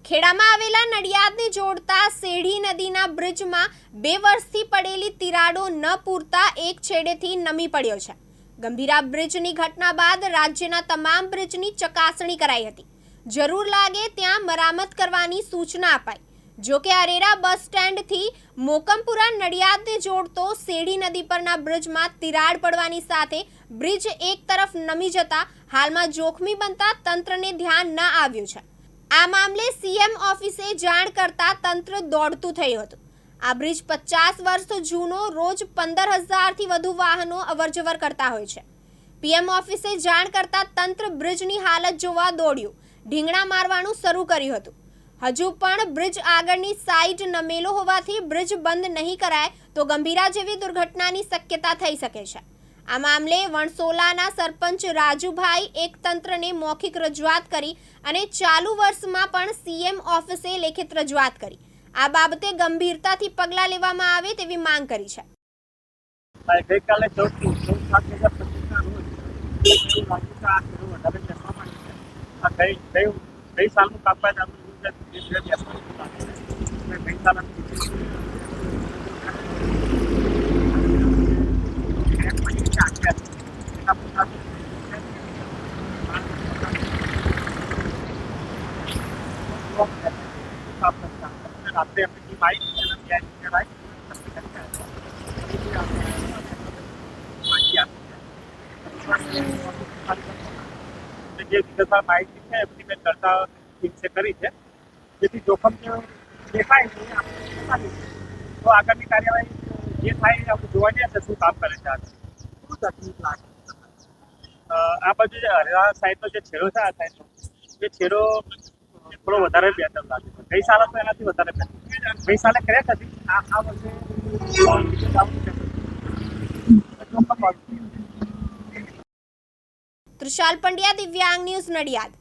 ખેડામાં આવેલા નડિયાદને જોડતા શેઢી નદીના બ્રિજમાં 2 વર્ષથી પડેલી તિરાડો ન પૂરતા એક છેડેથી નમી પડ્યો છે। ગંભીરા બ્રિજની ઘટના બાદ રાજ્યના તમામ બ્રિજની ચકાસણી કરાઈ હતી। જરૂર લાગે ત્યાં મરામત કરવાની સૂચના અપાઈ। જો કે અરેરા બસ સ્ટેન્ડથી મોકમપુરા નડિયાદને જોડતો શેઢી નદી પરના બ્રિજમાં તિરાડ પડવાની સાથે બ્રિજ એક તરફ નમી જતા હાલમાં જોખમી બનતા તંત્રને ધ્યાન ન આવ્યું છે। આ મામલે સીએમ ઓફિસે જાણ કરતા તંત્ર દોડતું થયું હતું। આ બ્રિજ 50 વર્ષ જૂનો રોજ 15,000થી વધુ વાહનો અવરજવર કરતા હોય છે। પીએમ ઓફિસે જાણ કરતા તંત્ર બ્રિજની હાલત જોવા દોડ્યું, ઢીંગણા મારવાનું શરૂ કર્યું હતું। હજુ પણ બ્રિજ આગળની સાઈડ નમેલો હોવાથી બ્રિજ બંધ નહીં કરાય તો ગંભીરા જેવી દુર્ઘટનાની શક્યતા થઈ શકે છે। આ મામલે વણસોલાના સરપંચ રાજુભાઈ એક તંત્રને મૌખિક રજૂઆત કરી અને ચાલુ વર્ષમાં પણ સીએમ ઓફિસે લેખિત રજૂઆત કરી આ બાબતે ગંભીરતાથી પગલાં લેવામાં આવે તેવી માંગ કરી છે। ગઈકાલે 14/7/2025ના રોજ ગઈ સાલનું કામકાજ રાત્રે अपनी टीम आई જે વિગતવાર માહિતી છે એમની મેં ચર્ચા ટીમ से કરી છે, જેથી જોખમ દેખાય તો આગળની કાર્યવાહી જે થાય આપણે જોવાની હશે શું કામ કરે છે। શું તકલીફ લાગે આ બાજુ જે હરિયાણા સાઈડનો જે છેડો છે, આ સાઈડનો એ છેડો થોડો વધારે બેટર લાગે છે। ગઈ સાલ તો એનાથી વધારે બેટર, ગઈ સાલે ક્રેક હતી, આ વર્ષે ત્રિશાલ પંડ્યા, દિવ્યાંગ ન્યૂઝ, નડિયાદ।